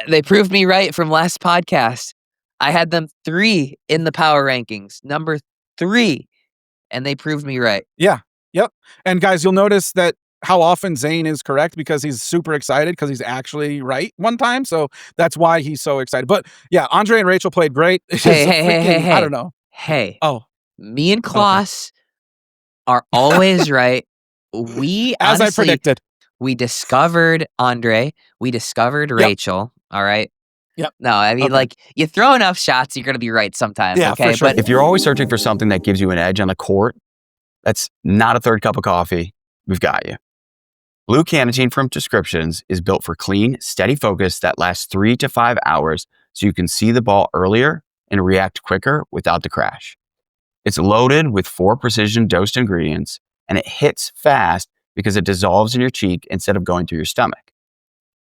They proved me right from last podcast. I had them 3 in the power rankings, number 3, and they proved me right. Yeah. Yep. And guys, you'll notice that how often Zane is correct because he's super excited because he's actually right one time. So that's why he's so excited. But yeah, Andre and Rachel played great. Hey. I don't know. Hey. Oh, Me and Klaus are always right. We as honestly, I predicted. We discovered Andre. We discovered Rachel. All right. Yep. No, I mean, like, you throw enough shots, you're going to be right sometimes. Yeah, okay. for sure. But If you're always searching for something that gives you an edge on the court, that's not a third cup of coffee. We've got you. Blue Canteen from Descriptions is built for clean, steady focus that lasts 3 to 5 hours so you can see the ball earlier and react quicker without the crash. It's loaded with 4 precision dosed ingredients, and it hits fast because it dissolves in your cheek instead of going through your stomach.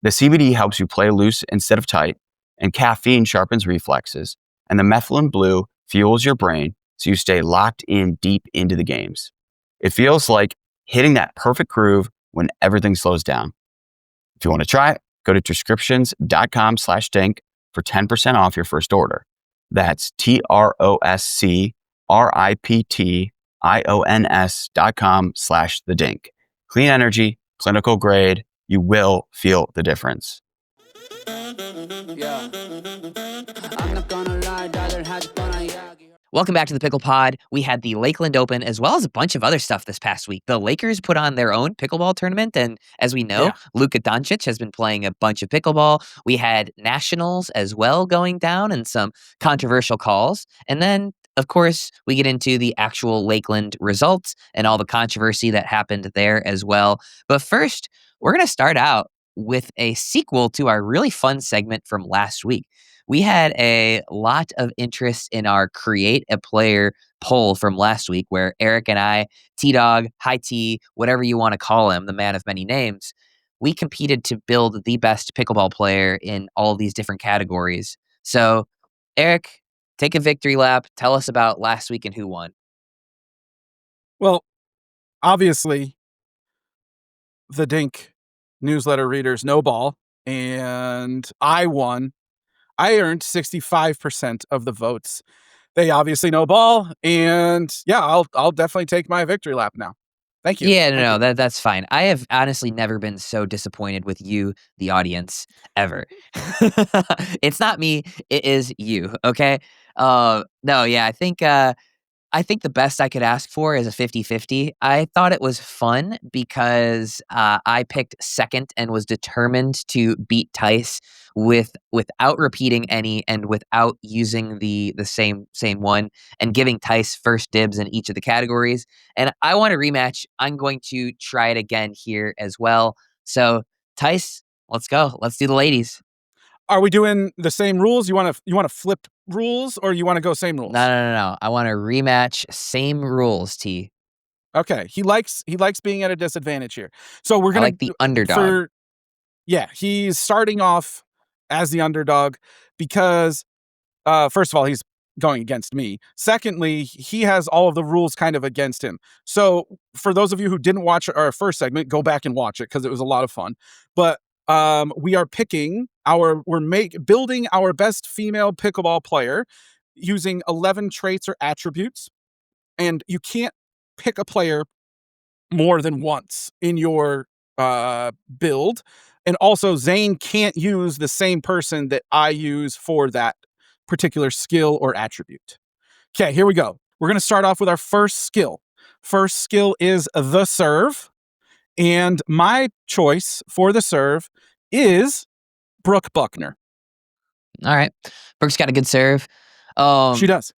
The CBD helps you play loose instead of tight, and caffeine sharpens reflexes, and the methylene blue fuels your brain so you stay locked in deep into the games. It feels like hitting that perfect groove when everything slows down. If you want to try it, go to descriptions.com/dink for 10% off your first order. That's TROSCRIPTIONS.com/thedink. Clean energy, clinical grade. You will feel the difference. welcome back to the PicklePod. We had the Lakeland Open as well as a bunch of other stuff this past week. The Lakers put on their own pickleball tournament, and as we know, Luka Doncic has been playing a bunch of pickleball. We had nationals as well going down and some controversial calls. And then, of course, we get into the actual Lakeland results and all the controversy that happened there as well. But first, we're going to start out with a sequel to our really fun segment from last week. We had a lot of interest in our Create a Player poll from last week, where Eric and I, T-Dog, High T, whatever you want to call him, the man of many names, we competed to build the best pickleball player in all these different categories. So, Eric, take a victory lap. Tell us about last week and who won. Well, obviously, the Dink newsletter readers no ball, and I won. I earned 65% of the votes. They obviously no ball, and yeah, I'll definitely take my victory lap now. Thank you. Yeah, no, that's fine. I have honestly never been so disappointed with you, the audience, ever. It's not me, it is you, okay? No, yeah, I think the best I could ask for is a 50-50. I thought it was fun because I picked second and was determined to beat Tice without repeating any and without using the same one, and giving Tice first dibs in each of the categories. And I want a rematch. I'm going to try it again here as well. So, Tice, let's go. Let's do the ladies. Are we doing the same rules? You want to flip rules, or you want to go same rules? No. I want a rematch. Same rules, T. Okay. He likes being at a disadvantage here. So we're gonna like the underdog. He's starting off as the underdog because first of all, he's going against me. Secondly, he has all of the rules kind of against him. So for those of you who didn't watch our first segment, go back and watch it because it was a lot of fun. But we are picking building our best female pickleball player using 11 traits or attributes, and you can't pick a player more than once in your build. And also, Zane can't use the same person that I use for that particular skill or attribute. Okay, here we go. We're going to start off with our first skill. First skill is the serve. And my choice for the serve is Brooke Buckner. All right. Brooke's got a good serve. She does.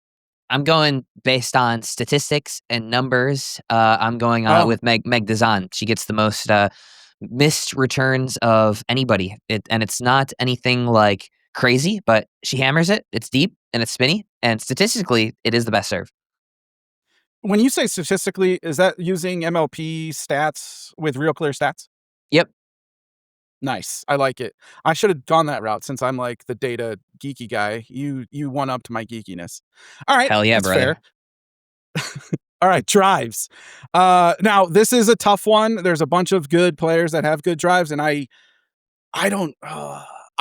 I'm going based on statistics and numbers. I'm going on with Meg Dazan. She gets the most missed returns of anybody. And it's not anything like crazy, but she hammers it. It's deep and it's spinny. And statistically, it is the best serve. When you say statistically, is that using MLP stats with Real Clear Stats? Yep. Nice. I like it. I should have gone that route since I'm like the data geeky guy. You one-upped my geekiness. All right. Hell yeah, that's brother. Fair. All right, drives. Now, this is a tough one. There's a bunch of good players that have good drives, and I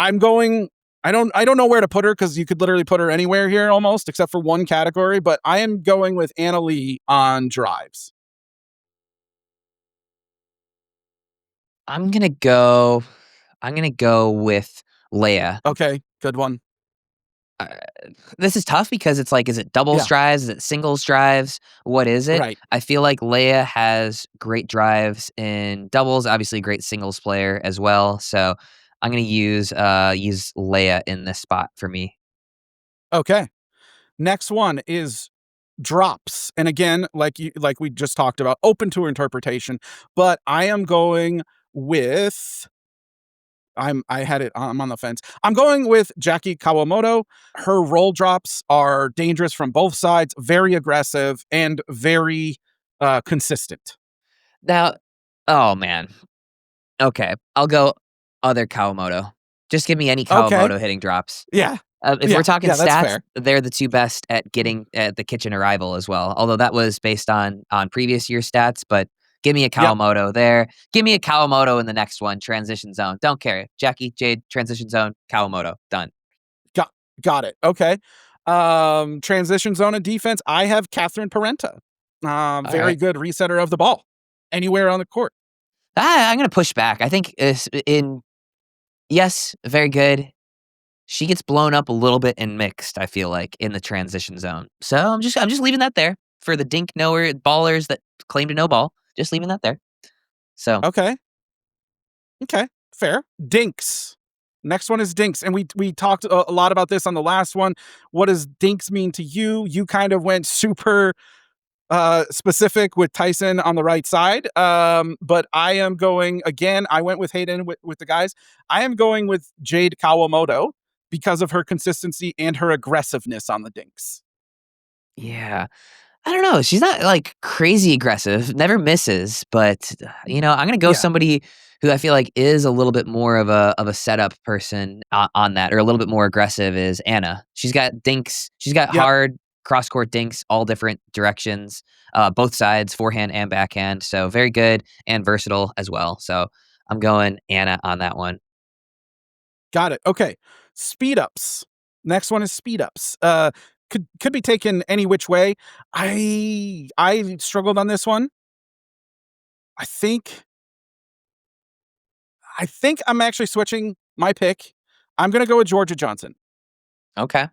I'm going. I don't know where to put her because you could literally put her anywhere here almost, except for one category. But I am going with Anna Lee on drives. I'm gonna go. I'm gonna go with Leia. Okay, good one. Uh, this is tough because it's like, is it doubles Yeah, drives? Is it singles drives? What is it? right. I feel like Leia has great drives in doubles. Obviously, a great singles player as well. So I'm gonna use Leia in this spot for me. Okay. Next one is drops. And again, like we just talked about, open to interpretation, but I am going with I'm on the fence. I'm going with Jackie Kawamoto. Her roll drops are dangerous from both sides, very aggressive and very consistent. Now, oh man. Okay, I'll go other Kawamoto. Just give me any Okay. Kawamoto hitting drops. Yeah. If we're Yeah. talking Yeah, that's stats, fair. they're the two best at getting at the kitchen arrival as well. Although that was based on previous year stats, but give me a Yep. Kawamoto there. Give me a Kawamoto in the next one. Transition zone. Don't care. Jackie Jade transition zone. Kawamoto done. Got it. Okay. Transition zone and defense. I have Catherine Parenta. All Very right. good resetter of the ball anywhere on the court. I'm gonna push back. I think in yes, very good. She gets blown up a little bit in mixed, I feel like, in the transition zone. So I'm just leaving that there for the dink knower ballers that claim to know ball. Just leaving that there. So Okay. Okay. Fair. Dinks. Next one is dinks, and we talked a lot about this on the last one. What does dinks mean to you? You kind of went super specific with Tyson on the right side. But I am going again. I went with Hayden with the guys. I am going with Jade Kawamoto because of her consistency and her aggressiveness on the dinks. yeah. I don't know. She's not like crazy aggressive, never misses, but I'm gonna go Yeah. somebody who I feel like is a little bit more of a setup person on that, or a little bit more aggressive is Anna. She's got dinks. She's got Yep. hard cross court dinks, all different directions, both sides, forehand and backhand. So very good and versatile as well. So I'm going Anna on that one. Got it. Okay. Speed ups. Next one is speed ups. Could be taken any which way. I struggled on this one. I think I think I'm actually switching my pick. I'm gonna go with Georgia Johnson. Okay.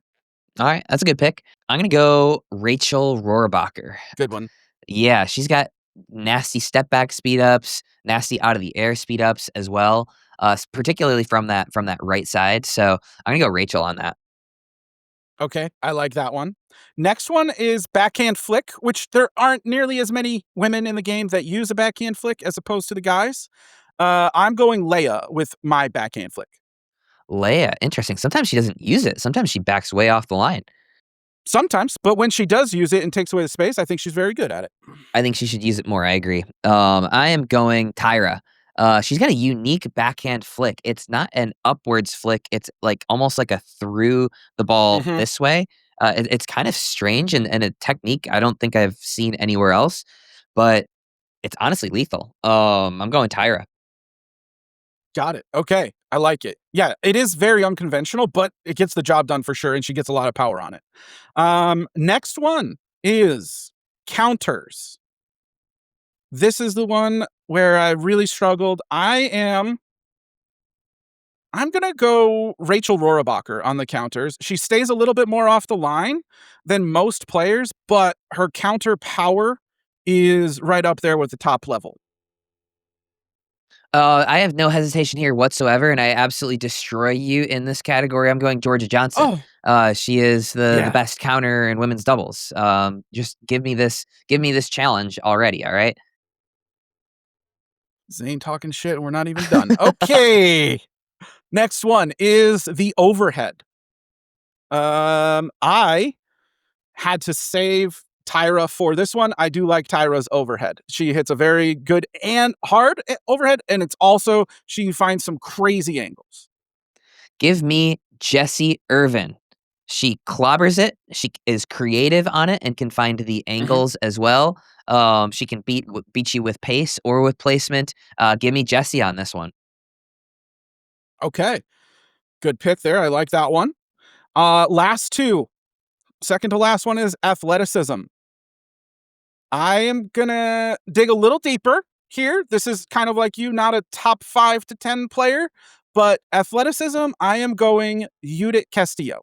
All right. That's a good pick. I'm gonna go Rachel Rohrbacher. Good one. Yeah, she's got nasty step back speed ups, nasty out of the air speed ups as well, particularly from that right side. So I'm gonna go Rachel on that. Okay, I like that one. Next one is backhand flick, which there aren't nearly as many women in the game that use a backhand flick as opposed to the guys. I'm going Leia with my backhand flick. Leia, interesting. Sometimes she doesn't use it. Sometimes she backs way off the line. Sometimes, but when she does use it and takes away the space, I think she's very good at it. I think she should use it more. I agree. I am going Tyra. She's got a unique backhand flick. It's not an upwards flick. It's like almost like a through the ball Hmm. this way. It's kind of strange and a technique I don't think I've seen anywhere else, but it's honestly lethal. I'm going Tyra. Got it. Okay, I like it. Yeah, it is very unconventional, but it gets the job done for sure, and she gets a lot of power on it. Next one is counters. This is the one where I really struggled. I'm gonna go Rachel Rohrabacher on the counters. She stays a little bit more off the line than most players, but her counter power is right up there with the top level. I have no hesitation here whatsoever, and I absolutely destroy you in this category. I'm going Georgia Johnson. Oh, She is the yeah. best counter in women's doubles. Just give me this challenge already. All right. Zane talking shit, and we're not even done. Okay. Next one is the overhead. I had to save Tyra for this one. I do like Tyra's overhead. She hits a very good and hard overhead, and it's also she finds some crazy angles. Give me Jessie Irvin. She clobbers it. She is creative on it and can find the Mhm. angles as well. She can beat you with pace or with placement. Give me Jessie on this one. Okay. Good pick there. I like that one. Last two. Second to last one is athleticism. I am gonna dig a little deeper here. This is kind of like you, not a top 5 to 10 player, but athleticism, I am going Judith Castillo.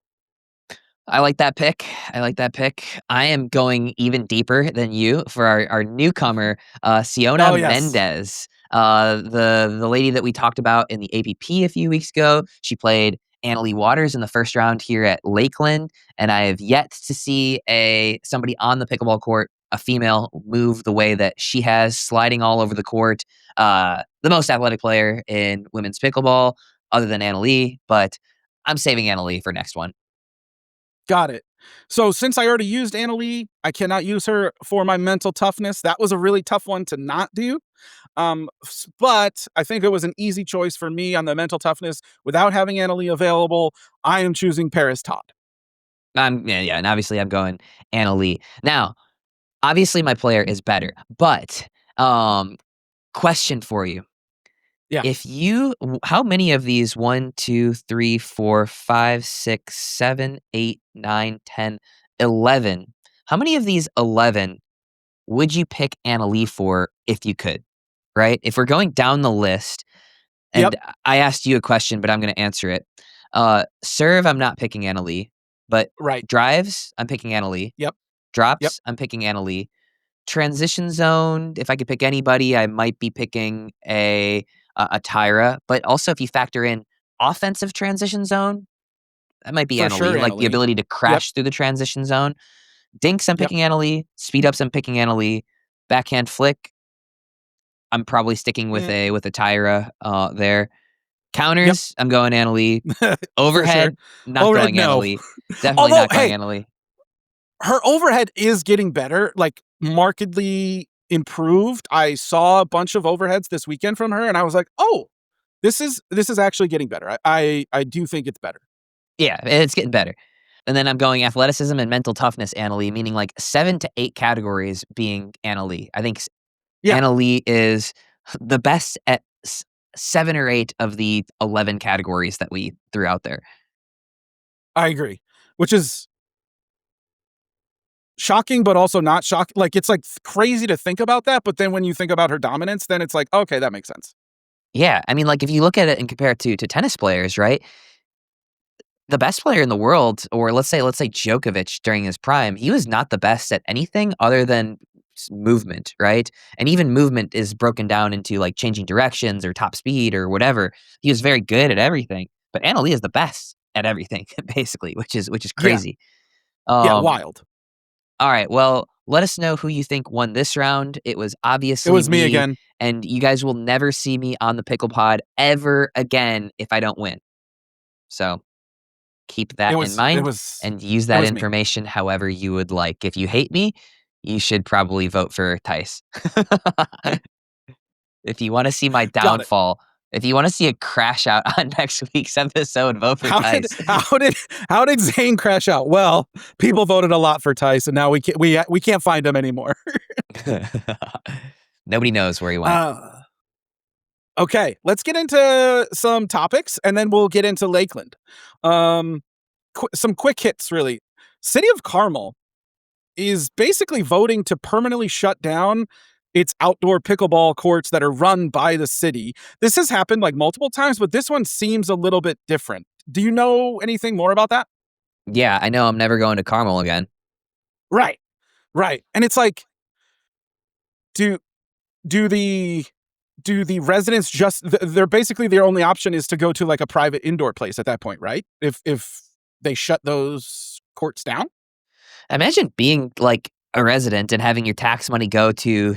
I like that pick. I like that pick. I am going even deeper than you for our newcomer, Siona Oh, yes. Mendez, the lady that we talked about in the APP a few weeks ago. She played Annalie Waters in the first round here at Lakeland, and I have yet to see somebody on the pickleball court, a female, move the way that she has, sliding all over the court. The most athletic player in women's pickleball, other than Annalie, but I'm saving Annalie for next one. Got it. So since I already used Annalie, I cannot use her for my mental toughness. That was a really tough one to not do. But I think it was an easy choice for me on the mental toughness. Without having Annalie available, I am choosing Paris Todd. Yeah, and obviously I'm going Annalie. Now, obviously my player is better, but question for you. Yeah. How many of these 1, 2, 3, 4, 5, 6, 7, 8, 9, 10, 11? How many of these 11 would you pick Annalie for if you could? Right? If we're going down the list, Yep. and I asked you a question, but I'm going to answer it. Serve, I'm not picking Annalie, but Right. drives, I'm picking Annalie. Yep. Yep. Drops, I'm picking Annalie. Transition zone, if I could pick anybody, I might be picking a Tyra. But also, if you factor in offensive transition zone, that might be For sure, Annalie. Like the Annalie. ability to Yep. crash through the transition zone. Dinks, I'm Yep. picking Annalie. Speed ups, I'm picking Annalie. Backhand flick, I'm probably sticking with Eh, a Tyra there. Yep. Counters, I'm going Annalie. For sure. Overhead, not Overhead, going no. Annalie. Definitely Although, not going hey, Annalie. her overhead is getting better, like markedly improved. I saw a bunch of overheads this weekend from her, and I was like, oh, this is actually getting better. I do think it's better. Yeah, it's getting better. And then I'm going athleticism and mental toughness, Annalie, meaning like 7 to 8 categories being Annalie. I think Yeah, Annalie is the best at 7 or 8 of the 11 categories that we threw out there. I agree. Which is shocking, but also not shocking. Like it's like crazy to think about that, but then when you think about her dominance, then it's like, okay, that makes sense. Yeah, I mean, like if you look at it and compare it to tennis players, right? The best player in the world, or let's say Djokovic during his prime, he was not the best at anything other than movement, right? And even movement is broken down into like changing directions or top speed or whatever. He was very good at everything, but Annalie is the best at everything, basically, which is Yeah, crazy. yeah, Um, wild. all right, well, let us know who you think won this round. It was It obviously was me me, again. and you guys will never see me on the PicklePod ever again if I don't win. So keep It that in was it mind was and use it that was me. information however you would like. If you hate me, you should probably vote for Tice. If you want to see my Got it. downfall, if you want to see a crash out on next week's episode, vote for How did Tice. how did how did Zane crash out? Well, people voted a lot for Tice, and now we can't find him anymore. Nobody knows where he went. Okay, let's get into some topics, and then we'll get into Lakeland. Um, some quick hits, really. City of Carmel is basically voting to permanently shut down its outdoor pickleball courts that are run by the city. This has happened like multiple times, but this one seems a little bit different. Do you know anything more about that? Yeah, I know I'm never going to Carmel again. Right, right. And it's like, do do the the residents just they're basically their only option is to go to like a private indoor place at that point, right? If they shut those courts down? Imagine being like a resident and having your tax money go to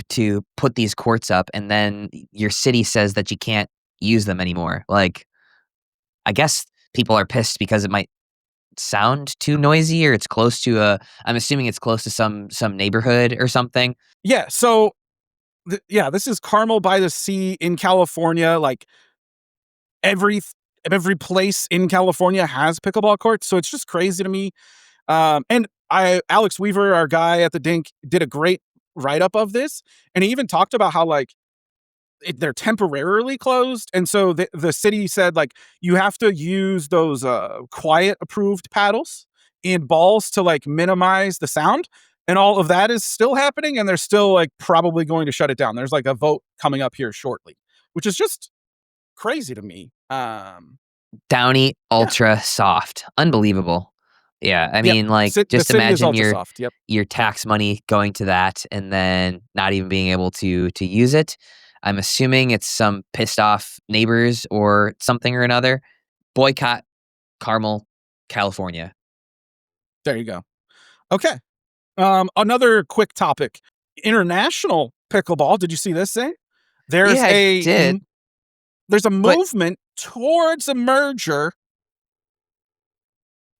put these courts up, and then your city says that you can't use them anymore. Like, I guess people are pissed because it might sound too noisy, or it's close to I'm assuming it's close to some neighborhood or something. Yeah, so yeah, this is Carmel-by-the-sea in California. Like every every place in California has pickleball courts, so it's just crazy to me. And Alex Weaver, our guy at the Dink, did a great write up of this, and he even talked about how like they're temporarily closed. And so the city said, like, you have to use those quiet approved paddles and balls to like minimize the sound. And all of that is still happening. And they're still like probably going to shut it down. There's like a vote coming up here shortly, which is just crazy to me. Downy Yeah. Ultra Soft. Unbelievable. Yeah, I Yep. mean, like, The just city is imagine ultra your soft. Yep. your tax money going to that and then not even being able to use it. I'm assuming it's some pissed off neighbors or something or another. Boycott Carmel, California. There you go. Okay. Another quick topic. International pickleball. Did you see this thing? Yeah, There's I a did, there's a but movement towards a merger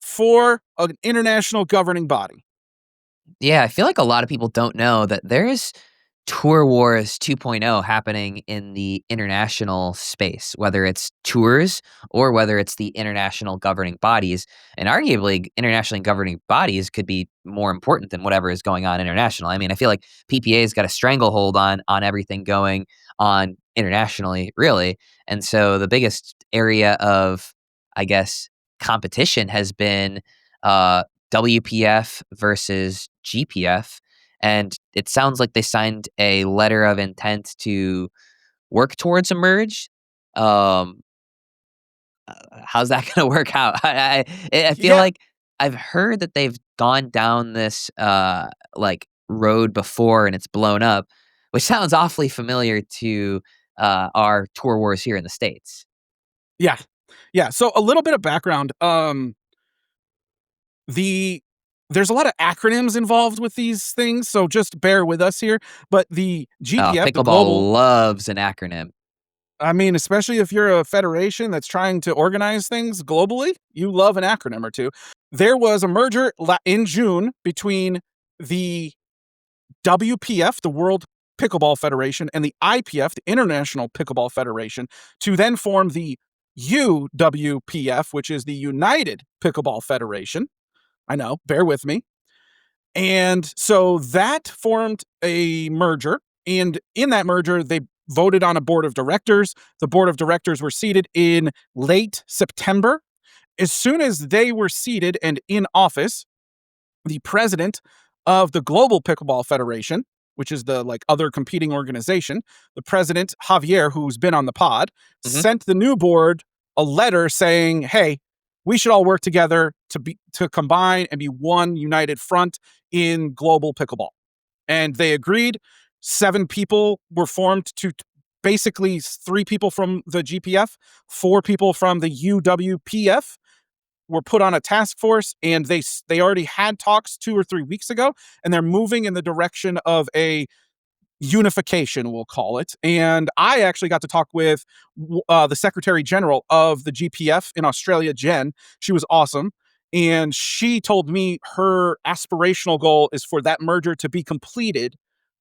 for an international governing body. yeah, I feel like a lot of people don't know that there's Tour Wars 2.0 happening in the international space, whether it's tours or whether it's the international governing bodies. And arguably, internationally governing bodies could be more important than whatever is going on international. I mean, I feel like PPA's got a stranglehold on everything going on internationally, really. And so the biggest area of, I guess, competition has been WPF versus GPF, and it sounds like they signed a letter of intent to work towards a merge. Um, how's that going to work out? I feel Yeah, like I've heard that they've gone down this like road before and it's blown up, which sounds awfully familiar to our tour wars here in the States. yeah, yeah. So a little bit of background. The There's a lot of acronyms involved with these things, so just bear with us here. But the GPF, the global, Pickleball loves an acronym. I mean, especially if you're a federation that's trying to organize things globally, you love an acronym or two. There was a merger in June between the WPF, the World Pickleball Federation, and the IPF, the International Pickleball Federation, to then form the UWPF, which is the United Pickleball Federation. I know, bear with me. And so that formed a merger. And in that merger, they voted on a board of directors. The board of directors were seated in late September. As soon as they were seated and in office, the president of the Global Pickleball Federation, which is the like other competing organization, the president Javier, who's been on the pod, Hmm. sent the new board a letter saying, "Hey, we should all work together to combine and be one united front in global pickleball." And they agreed. 7 people were formed to basically 3 people from the GPF, 4 people from the UWPF were put on a task force, and they already had talks 2 or 3 weeks ago, and they're moving in the direction of a unification, we'll call it. And I actually got to talk with the Secretary General of the GPF in Australia, Jen. She was awesome. And she told me her aspirational goal is for that merger to be completed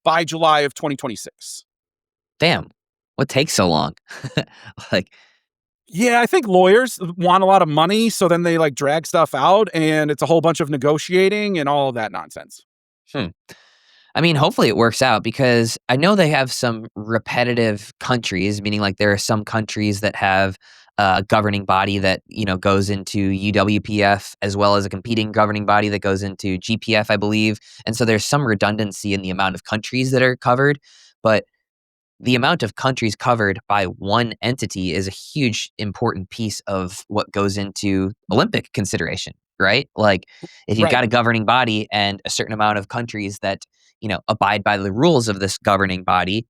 by July of 2026. Damn, what takes so long? Like, Yeah, I think lawyers want a lot of money, so then they like drag stuff out, and it's a whole bunch of negotiating and all of that nonsense. hmm. I mean, hopefully it works out because I know they have some repetitive countries, meaning like there are some countries that have a governing body that, goes into UWPF as well as a competing governing body that goes into GPF, I believe. And so there's some redundancy in the amount of countries that are covered, but the amount of countries covered by one entity is a huge important piece of what goes into Olympic consideration, right? Like if you've Right. got a governing body and a certain amount of countries that, abide by the rules of this governing body,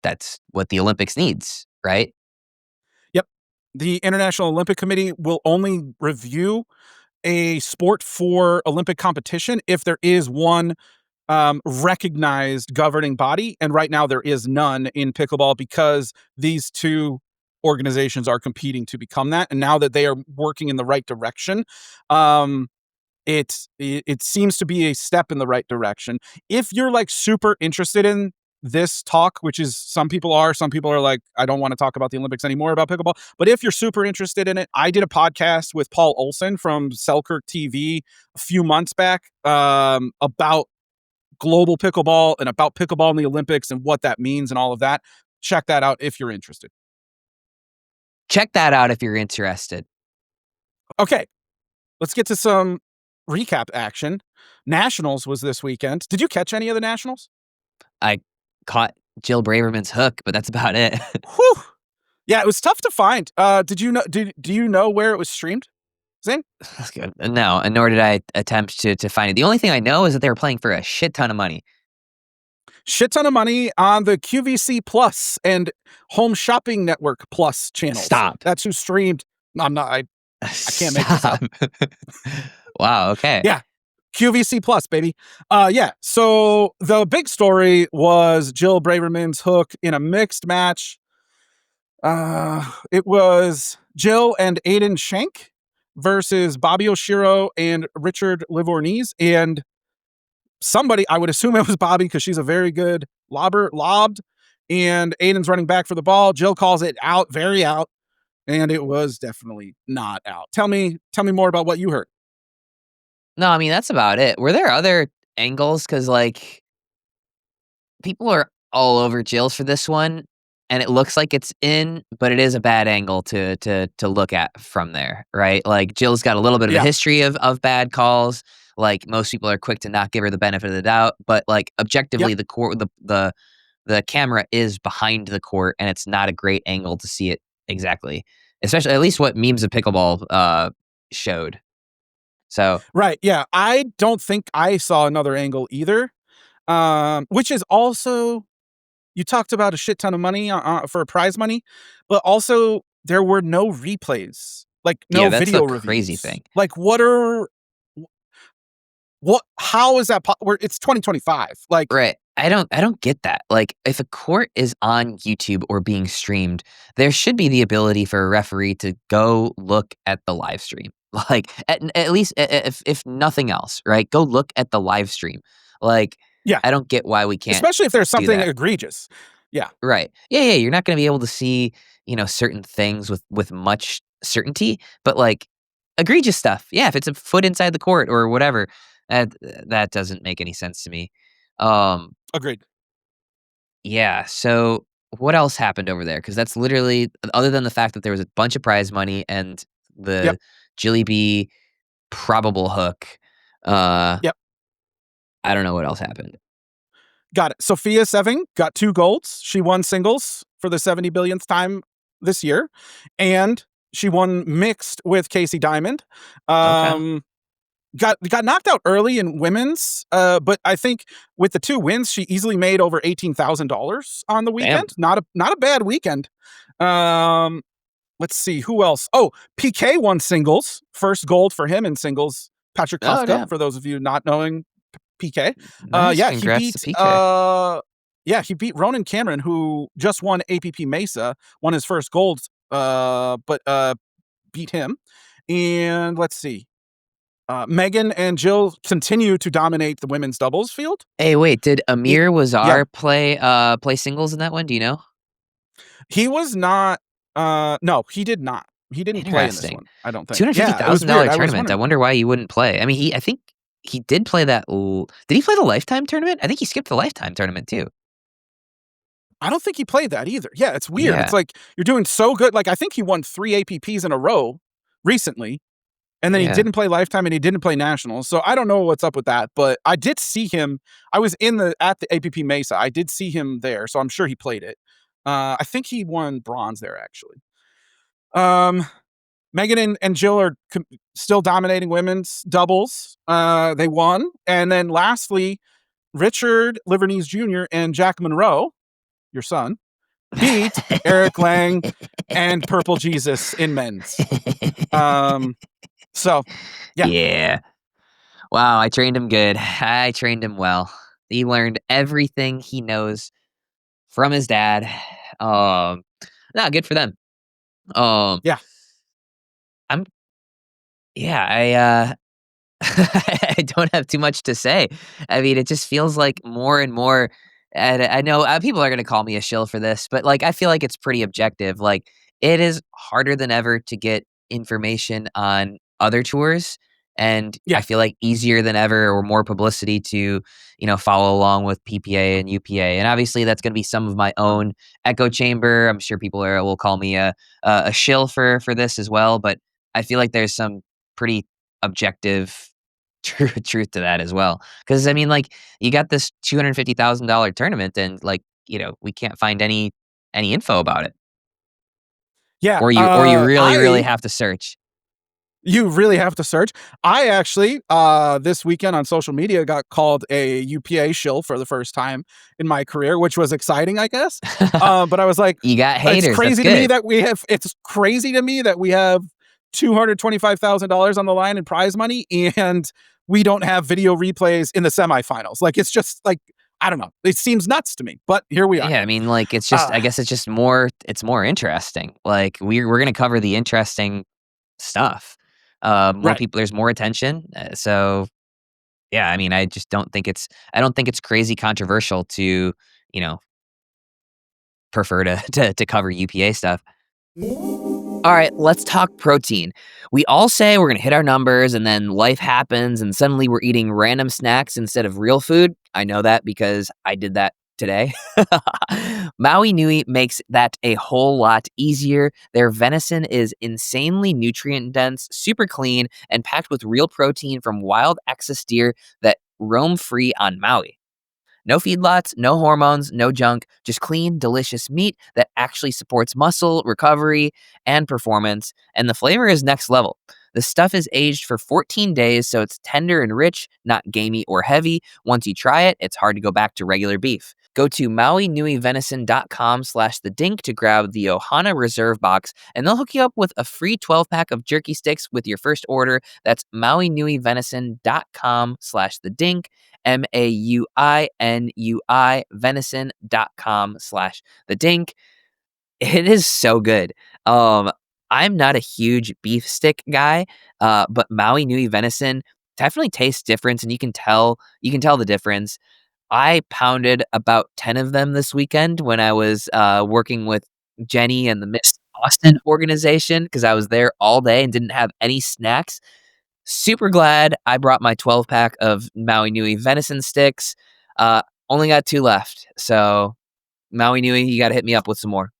that's what the Olympics needs, right? Yep. The International Olympic Committee will only review a sport for Olympic competition if there is one recognized governing body. And right now there is none in pickleball because these two organizations are competing to become that. And now that they are working in the right direction, it seems to be a step in the right direction. If you're like super interested in this talk, which is some people are like, I don't want to talk about the Olympics anymore about pickleball. But if you're super interested in it, I did a podcast with Paul Olson from Selkirk TV a few months back about global pickleball and about pickleball in the Olympics and what that means and all of that. check that out if you're interested. Check that out if you're interested. Okay, let's get to some recap action. Nationals was this weekend. Did you catch any of the Nationals? I caught Jill Braverman's hook, but that's about it. Whew. Yeah, it was tough to find. Did you know? Do you know where it was streamed, Zane? That's good. No, and nor did I attempt to find it. The only thing I know is that they were playing for a shit ton of money. Shit ton of money on the QVC Plus and Home Shopping Network Plus channels. Stop. That's who streamed. I'm not. I can't make this up. Wow. Okay. Yeah. QVC Plus, baby. Yeah. So the big story was Jill Braverman's hook in a mixed match. It was Jill and Aiden Schenk versus Bobby Oshiro and Richard Livornese. And somebody, I would assume it was Bobby because she's a very good lobbed. And Aiden's running back for the ball. Jill calls it out, very out. And it was definitely not out. Tell me more about what you heard. No, I mean, that's about it. Were there other angles? Because, like, people are all over Jill's for this one, and it looks like it's in, but it is a bad angle to look at from there, right? Like, Jill's got a little bit of a history of bad calls. Like, most people are quick to not give her the benefit of the doubt, but, like, objectively, the court, the camera is behind the court, and it's not a great angle to see it exactly. Especially, at least what memes of pickleball showed. So right, yeah, I don't think I saw another angle either. Which is also, you talked about a shit ton of money for prize money, but also there were no replays, like no yeah, that's video the reviews. crazy thing. Like, how is that? It's 2025. Like, Right. I don't get that. Like, if a court is on YouTube or being streamed, there should be the ability for a referee to go look at the live stream. Like, at least if nothing else, right? Go look at the live stream. Like, yeah, I don't get why we can't, especially if there's something that. egregious. Yeah, Right. Yeah, you're not going to be able to see, certain things with much certainty, but like egregious stuff. Yeah, if it's a foot inside the court or whatever, that doesn't make any sense to me. agreed. Yeah, so what else happened over there? Because that's literally, other than the fact that there was a bunch of prize money and the Yep. Jilly B probable hook, Yep. I don't know what else happened. Got it. Sophia Seving got 2 golds. She won singles for the 70 billionth time this year, and she won mixed with Casey Diamond. Okay. Got knocked out early in women's, but I think with the 2 wins, she easily made over $18,000 on the weekend. Damn. Not a bad weekend. Let's see who else. Oh, PK won singles. First gold for him in singles. Patrick Kafka, damn. for those of you not knowing PK. Nice. Yeah, Congrats he beat to PK. he beat Ronan Cameron, who just won APP Mesa, won his first gold, but beat him. And let's see. Megan and Jill continue to dominate the women's doubles field. Hey, wait, did Amir Wazar play singles in that one? Do you know? He was not. No, he did not. He didn't play in this one, I don't think. $250,000 tournament. I wonder why you wouldn't play. I mean, I think he did play that. Did he play the Lifetime tournament? I think he skipped the Lifetime tournament too. I don't think he played that either. Yeah, it's weird. Yeah. It's like you're doing so good. Like, I think he won 3 APPs in a row recently, and then he didn't play Lifetime and he didn't play Nationals. So I don't know what's up with that, but I did see him. I was at the APP Mesa. I did see him there, so I'm sure he played it. I think he won bronze there, actually. Megan and Jill are still dominating women's doubles. They won. And then lastly, Richard Livornese Jr. and Jack Monroe, your son, beat Eric Lang and Purple Jesus in men's. So, yeah. Yeah. Wow, I trained him good. I trained him well. He learned everything he knows from his dad. Good for them. Yeah. I I don't have too much to say. I mean, it just feels like more and more, and I know people are going to call me a shill for this, but like, I feel like it's pretty objective. Like, it is harder than ever to get information on other tours, and I Yeah. feel like easier than ever or more publicity to, follow along with PPA and UPA. And obviously that's going to be some of my own echo chamber. I'm sure people will call me a shill for this as well, but I feel like there's some pretty objective truth to that as well. Because I mean, like, you got this $250,000 tournament, and like, we can't find any info about it, Yeah. or you really really have to search. You really have to search. I actually, this weekend on social media got called a UPA shill for the first time in my career, which was exciting, I guess. But I was like, You got it's haters. That's crazy to me good. that it's crazy to me that we have $225,000 on the line in prize money and we don't have video replays in the semifinals. Like, it's just like, I don't know. It seems nuts to me, but here we are. Yeah, I mean, like, it's just, Uh, I guess it's just more, it's more interesting. Like, we're gonna cover the interesting stuff. More right. people, there's more attention. So yeah, I mean, I don't think it's crazy controversial to, you know, prefer to cover UPA stuff. All right, let's talk protein. We all say we're going to hit our numbers and then life happens and suddenly we're eating random snacks instead of real food. I know that because I did that today. Maui Nui makes that a whole lot easier. Their venison is insanely nutrient dense, super clean, and packed with real protein from wild excess deer that roam free on Maui. No feedlots, no hormones, no junk, just clean, delicious meat that actually supports muscle, recovery, and performance. And the flavor is next level. The stuff is aged for 14 days, so it's tender and rich, not gamey or heavy. Once you try it, it's hard to go back to regular beef. Go to mauinuivenison.com/the dink to grab the Ohana Reserve box, and they'll hook you up with a free 12-pack of jerky sticks with your first order. That's mauinuivenison.com/the dink. MAUINUI venison.com/the dink. It is so good. I'm not a huge beef stick guy, but Maui Nui venison definitely tastes different, and you can tell the difference. I pounded about 10 of them this weekend when I was working with Jenny and the Miss Austin organization because I was there all day and didn't have any snacks. Super glad I brought my 12-pack of Maui Nui venison sticks. Only got 2 left. So, Maui Nui, you got to hit me up with some more.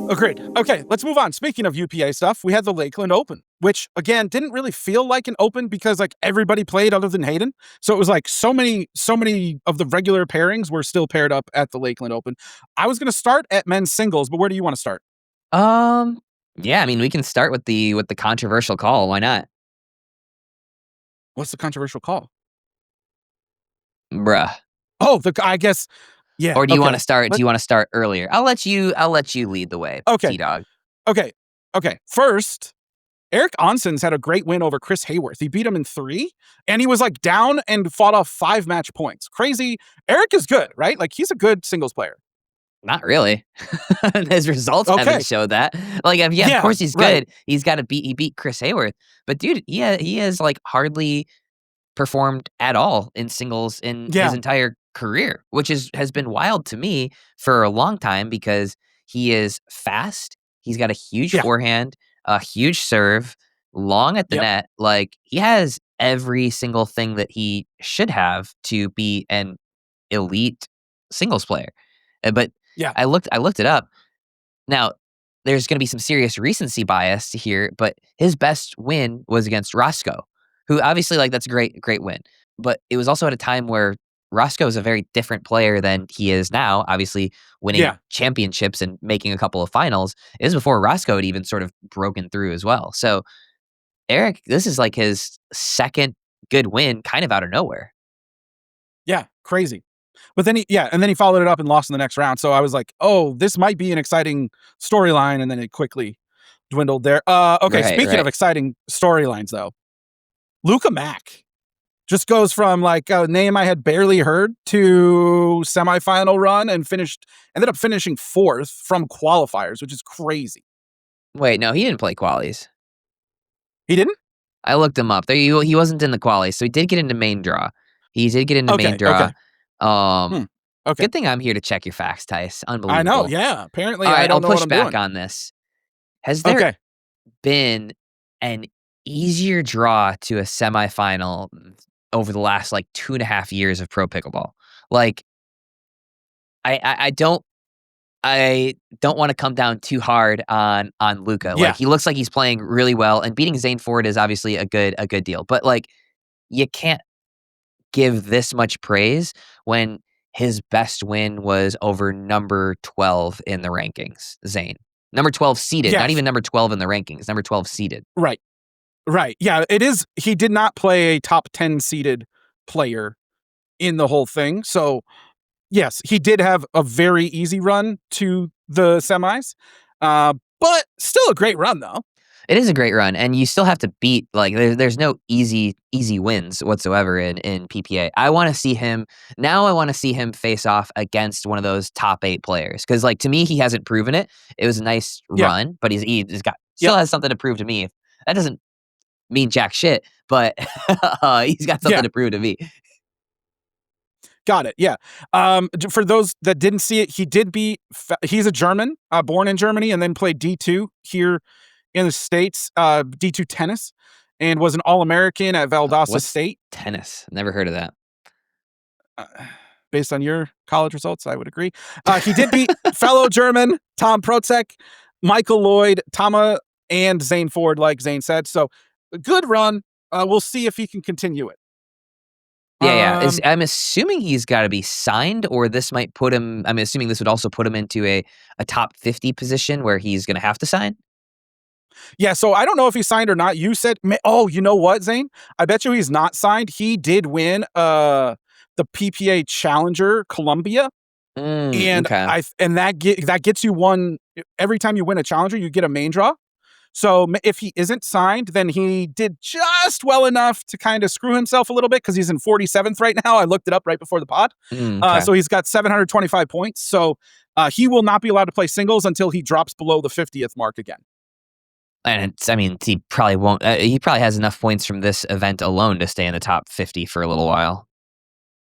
Agreed. Okay, let's move on. Speaking of UPA stuff, we had the Lakeland Open, which again didn't really feel like an open because like everybody played other than Hayden. So it was like so many of the regular pairings were still paired up at the Lakeland Open. I was going to start at men's singles, but where do you want to start? Um, yeah, I mean, we can start with the controversial call. Why not? What's the controversial call? Bruh. Oh, I guess. Yeah. Or do you want to Okay. start? Do you want to start earlier? I'll let you lead the way, Okay. T-Dog. Okay. Okay. First, Eric Onson's had a great win over Chris Hayworth. He beat him in 3, and he was like down and fought off 5 match points. Crazy. Eric is good, right? Like he's a good singles player. Not really. His results Okay. haven't showed that. Like, yeah, of Yeah. course he's Right. good. He beat Chris Hayworth, but dude, he has like hardly performed at all in singles in his Yeah. entire career, which has been wild to me for a long time because he is fast. He's got a huge Yeah. forehand, a huge serve, long at the Yep. net. Like, he has every single thing that he should have to be an elite singles player. But Yeah. I looked it up. Now, there's going to be some serious recency bias here, but his best win was against Roscoe, who obviously, like, that's a great win. But it was also at a time where Roscoe is a very different player than he is now. Obviously, winning Yeah. championships and making a couple of finals is before Roscoe had even sort of broken through as well. So, Eric, this is like his second good win, kind of out of nowhere. Yeah. Crazy. But then he followed it up and lost in the next round. So I was like, oh, this might be an exciting storyline. And then it quickly dwindled there. Okay. Right, Speaking of right. exciting storylines, though, Luca Mack just goes from like a name I had barely heard to semifinal run and ended up finishing 4th from qualifiers, which is crazy. Wait, no, he didn't play qualies. He didn't? I looked him up. There, he wasn't in the quali, so he did get into main draw. He did get into main Okay. draw. Okay. Um, Hmm. Okay. Good thing I'm here to check your facts, Tice. I know. Unbelievable. Yeah. All Apparently, I right, I'll don't know what push I'm back doing. on this. Has there Okay. been an easier draw to a semifinal over the last like 2.5 years of pro pickleball. Like, I don't want to come down too hard on Luka. Like, Yeah. he looks like he's playing really well, and beating Zane Ford is obviously a good deal. But like, you can't give this much praise when his best win was over number 12 in the rankings, Zane. Number 12 seeded, not Yes. even number 12 in the rankings, number 12 seeded. Right. Right. Yeah, it is. He did not play a top 10 seeded player in the whole thing. So, yes, he did have a very easy run to the semis. But still a great run, though. It is a great run, and you still have to beat, like, there's no easy wins whatsoever in PPA. I wanna see him face off against one of those top 8 players, because, like, to me, he hasn't proven it. It was a nice Yeah. run, but he's got Yep. still has something to prove to me. That doesn't mean jack shit, but he's got something Yeah. to prove to me. Got it. Yeah. For those that didn't see it, he did he's a German, born in Germany, and then played D2 here in the States, D2 tennis, and was an All-American at Valdosta What's State. tennis? Never heard of that. Uh, Based on your college results, I would agree. He did beat fellow German Tom Protzek, Michael Lloyd, Tama, and Zane Ford, like Zane said. So, a good run. We'll see if he can continue it. Yeah. I'm assuming he's gotta be signed, or this might put him I'm assuming this would also put him into a top 50 position where he's gonna have to sign? Yeah, so I don't know if he's signed or not. You said, oh, you know what, Zane? I bet you he's not signed. He did win the PPA Challenger Columbia, and Okay. that gets you one every time you win a Challenger, you get a main draw. So if he isn't signed, then he did just well enough to kind of screw himself a little bit, because he's in 47th right now. I looked it up right before the pod. Okay. So he's got 725 points. So he will not be allowed to play singles until he drops below the 50th mark again. And he probably won't he probably has enough points from this event alone to stay in the top 50 for a little while.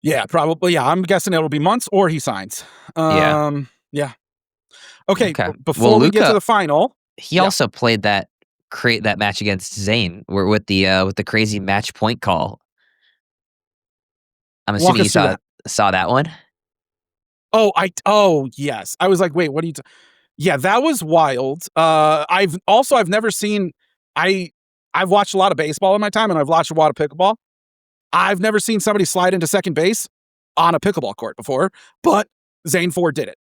Yeah, probably. Yeah, I'm guessing it'll be months or he signs. Yeah. Yeah. Okay, Okay. before Well, we get to Luka, the final, he yeah. also played that match against Zane with the crazy match point call. I'm Walk assuming you us through that. saw that one? Oh, yes. I was like, wait, what are you Yeah, that was wild. I've never seen I've watched a lot of baseball in my time, and I've watched a lot of pickleball. I've never seen somebody slide into second base on a pickleball court before, but Zane Ford did it.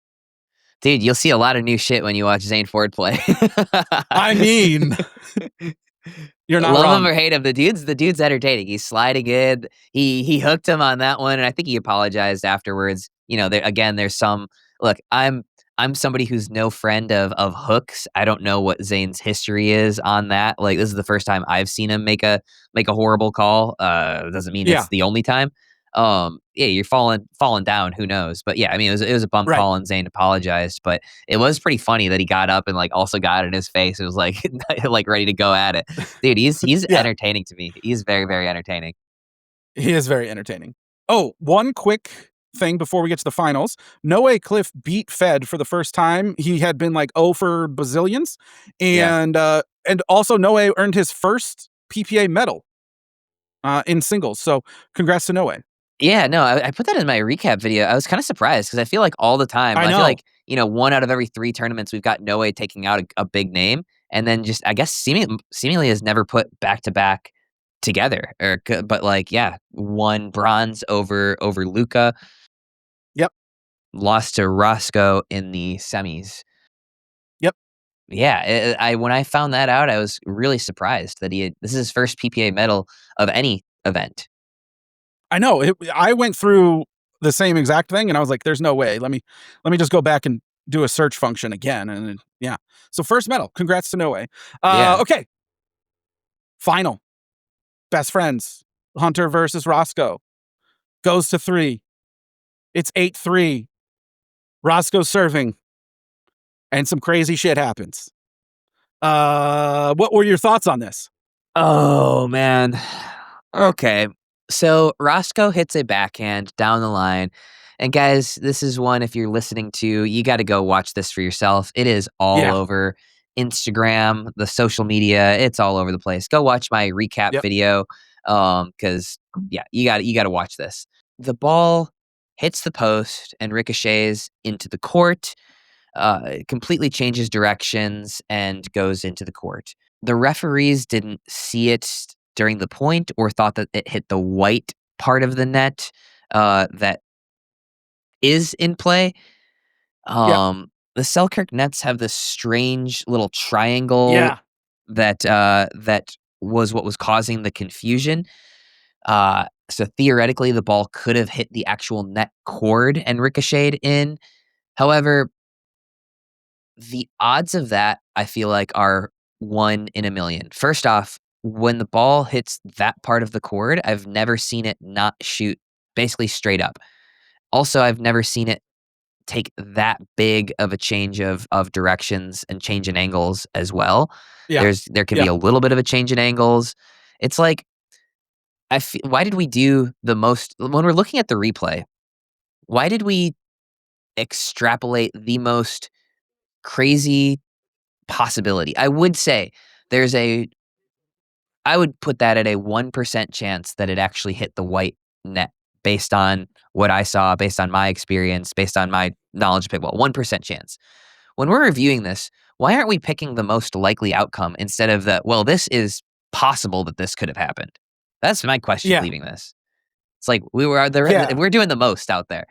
Dude, you'll see a lot of new shit when you watch Zane Ford play. I mean, you're not Love him wrong. or hate him, the dude's entertaining. He's sliding in. He hooked him on that one, and I think he apologized afterwards. You know, there's some look. I'm somebody who's no friend of hooks. I don't know what Zane's history is on that. Like, this is the first time I've seen him make a horrible call. Doesn't mean Yeah. it's the only time. Yeah, you're falling down. Who knows? But yeah, I mean, it was a bump Right. call, and Zane apologized. But it was pretty funny that he got up and like also got it in his face. It was like like ready to go at it, dude. He's Yeah. entertaining to me. He's very, very entertaining. He is very entertaining. Oh, one quick thing before we get to the finals. Noe Cliff beat Fed for the first time. He had been like 0 for bazillions. And also Noe earned his first PPA medal in singles. So congrats to Noe. Yeah, no, I put that in my recap video. I was kind of surprised because I feel like all the time, I I feel know. like, 1 out of every 3 tournaments, we've got Noe taking out a big name, and then just, I guess, seemingly has never put back-to-back together. But like, yeah, won bronze over Luca. Yep. Lost to Roscoe in the semis. Yep. Yeah, when I found that out, I was really surprised that this is his first PPA medal of any event. I know. I went through the same exact thing, and I was like, "There's no way." Let me just go back and do a search function again, and yeah. So first medal. Congrats to Noe. Yeah. Okay. Final. Best friends. Hunter versus Roscoe. Goes to 3. It's 8-3. Roscoe's serving, and some crazy shit happens. What were your thoughts on this? Oh, man. Okay. So Roscoe hits a backhand down the line. And guys, this is one, if you're listening to, you got to go watch this for yourself. It is all Yeah. over Instagram, the social media, it's all over the place. Go watch my recap Yep. video, because you got to watch this. The ball hits the post and ricochets into the court. It completely changes directions and goes into the court. The referees didn't see it during the point or thought that it hit the white part of the net that is in play. Yeah. The Selkirk Nets have this strange little triangle Yeah. that was what was causing the confusion. So theoretically, the ball could have hit the actual net cord and ricocheted in. However, the odds of that, I feel like, are 1 in a million. First off, when the ball hits that part of the cord, I've never seen it not shoot basically straight up. Also, I've never seen it take that big of a change of directions and change in angles as well. Yeah. There can be Yeah. a little bit of a change in angles. It's like why did we do the most when we're looking at the replay? Why did we extrapolate the most crazy possibility? I would say there's a I would put that at a 1% chance that it actually hit the white net based on what I saw, based on my experience, based on my knowledge of pickleball. 1% chance. When we're reviewing this, why aren't we picking the most likely outcome instead of this is possible that this could have happened? That's my question Yeah. leaving this. It's like Yeah. we're doing the most out there.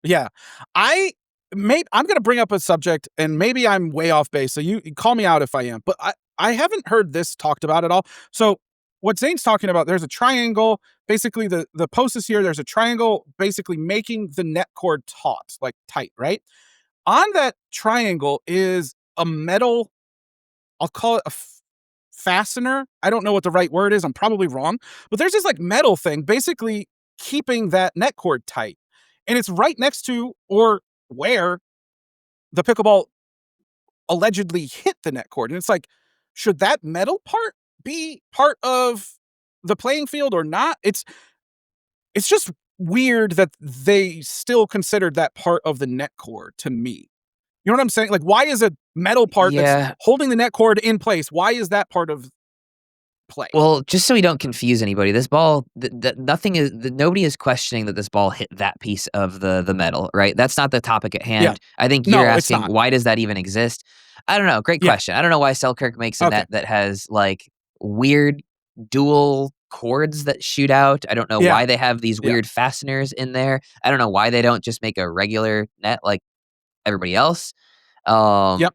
Yeah. I I'm going to bring up a subject and maybe I'm way off base. So you call me out if I am, but I haven't heard this talked about at all. So what Zane's talking about, there's a triangle. Basically the post is here. There's a triangle basically making the net cord taut, like tight, right? On that triangle is a metal, I'll call it a fastener. I don't know what the right word is. I'm probably wrong, but there's this like metal thing basically keeping that net cord tight. And it's right next to or where the pickleball allegedly hit the net cord. And it's like, should that metal part be part of the playing field or not? It's just weird that they still considered that part of the net cord to me. You know what I'm saying? Like, why is a metal part that's Yeah. holding the net cord in place? Why is that part of play? Well, just so we don't confuse anybody, this ball, nobody is questioning that this ball hit that piece of the metal, right? That's not the topic at Yeah. hand. I think you're No, it's asking not. why does that even exist? I don't know. Great Yeah. question. I don't know why Selkirk makes a Okay. net that has like weird dual cords that shoot out. I don't know Yeah. why they have these Yeah. weird fasteners in there. I don't know why they don't just make a regular net like everybody else. Um, Yep.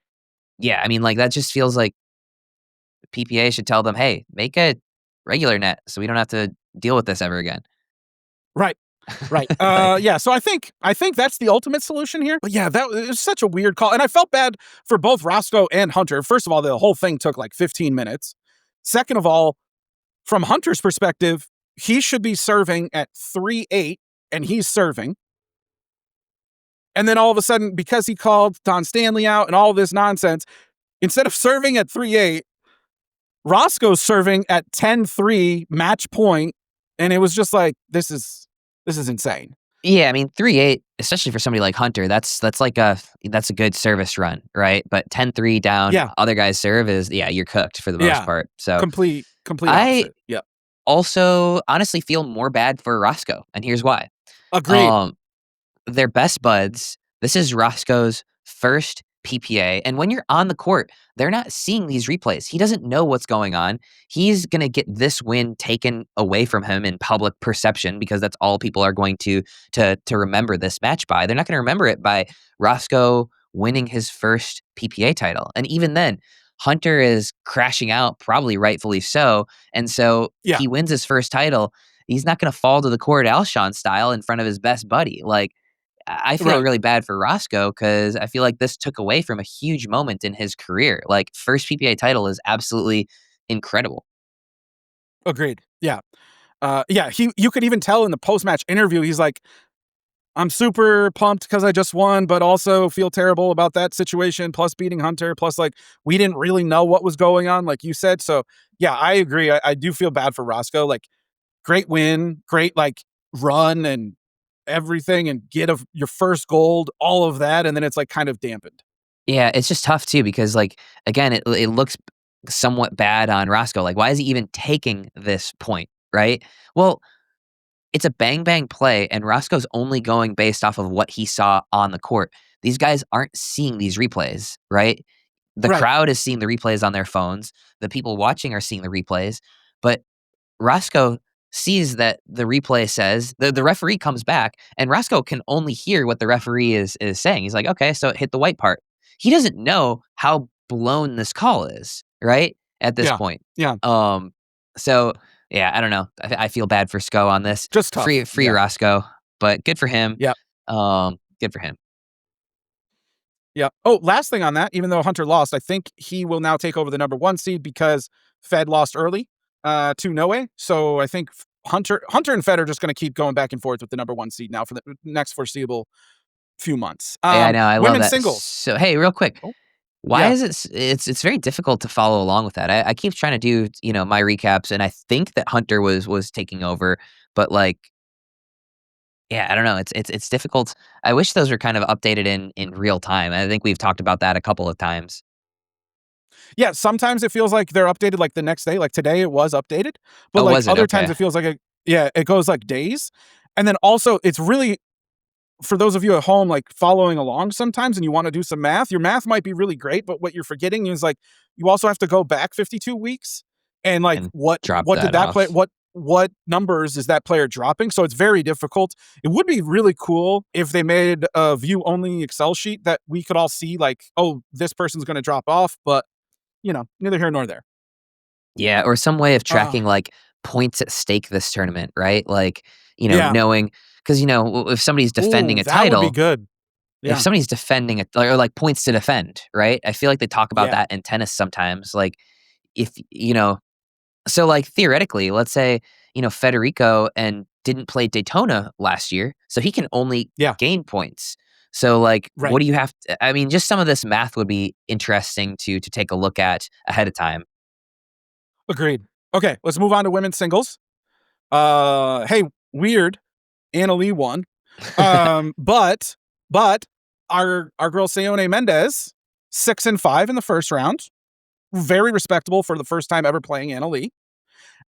yeah, I mean, like that just feels like PPA should tell them, hey, make a regular net so we don't have to deal with this ever again. Right. Right. Like, Yeah. So I think that's the ultimate solution here. But yeah, that was such a weird call. And I felt bad for both Roscoe and Hunter. First of all, the whole thing took like 15 minutes. Second of all, from Hunter's perspective, he should be serving at 3-8 and he's serving. And then all of a sudden, because he called Don Stanley out and all this nonsense, instead of serving at 3-8, Roscoe's serving at 10-3 match point, and it was just like this is insane. yeah, I mean 3-8, especially for somebody like Hunter, that's a good service run, right? But 10-3 down, Yeah, other guys serve is you're cooked for the most yeah, part. So complete I opposite. Yep, also honestly feel more bad for Roscoe, and here's why. agreed. Um, they're best buds. This is Roscoe's first PPA. And when you're on the court, they're not seeing these replays. He doesn't know what's going on. He's going to get this win taken away from him in public perception because that's all people are going to remember this match by. They're not going to remember it by Roscoe winning his first PPA title. And even then, Hunter is crashing out, probably rightfully so. And so Yeah, he wins his first title. He's not going to fall to the court Alshon style in front of his best buddy. Like, I feel right. really bad for Roscoe because I feel like this took away from a huge moment in his career. Like, first PPA title is absolutely incredible. Agreed. Yeah, yeah. You could even tell in the post match interview, he's like, "I'm super pumped because I just won, but also feel terrible about that situation. Plus beating Hunter. Plus, like we didn't really know what was going on, like you said. So yeah, I agree. I do feel bad for Roscoe. Like great win, great like run and everything, and get your first gold, all of that, and then it's like kind of dampened. Yeah, it's just tough too because, like, again, it looks somewhat bad on Roscoe. Like, why is he even taking this point, right? Well, it's a bang bang play, and Roscoe's only going based off of what he saw on the court. These guys aren't seeing these replays, right? The Right. crowd is seeing the replays on their phones. The people watching are seeing the replays, but Roscoe sees that the replay says the referee comes back, and Roscoe can only hear what the referee is saying. He's like, okay, so it hit the white part. He doesn't know how blown this call is, right? At this Yeah. point. Yeah. Um, so yeah, I don't know. I feel bad for Sco on this. Just Free tough. free Yeah. Roscoe, but good for him. Yeah. Good for him. Yeah. Oh, last thing on that, even though Hunter lost, I think he will now take over the number 1 seed because Fed lost early to Noe. So I think Hunter and Fed are just going to keep going back and forth with the number 1 seed now for the next foreseeable few months. Yeah, I know. I love Women's that. singles. So hey, real quick, Oh, why yeah. is it's very difficult to follow along with that. I keep trying to do, my recaps, and I think that Hunter was taking over, but, like, yeah, I don't know. It's difficult. I wish those were kind of updated in real time. I think we've talked about that a couple of times. Yeah, sometimes it feels like they're updated like the next day. Like today it was updated, but Oh, like was it? other times Okay. it feels like it goes like days. And then also it's really for those of you at home, like following along sometimes and you want to do some math, your math might be really great, but what you're forgetting is like you also have to go back 52 weeks and like And what drop what did that that play off. what numbers is that player dropping? So it's very difficult. It would be really cool if they made a view only Excel sheet that we could all see like, oh, this person's going to drop off, but neither here nor there. Yeah, or some way of Uh, tracking, like, points at stake this tournament, right? Like, yeah. knowing because if somebody's defending Ooh, a that would be title, good. if Yeah. somebody's defending or like points to defend, right? I feel like they talk about Yeah. that in tennis sometimes. Like, if so, like, theoretically, let's say, Federico and didn't play Daytona last year, so he can only Yeah. gain points. So, like, what Right. do you have I mean, just some of this math would be interesting to take a look at ahead of time. Agreed. Okay, let's move on to women's singles. Hey, weird. Anna Lee won. But our girl Sayone Mendez, 6-5 in the first round. Very respectable for the first time ever playing Anna Lee.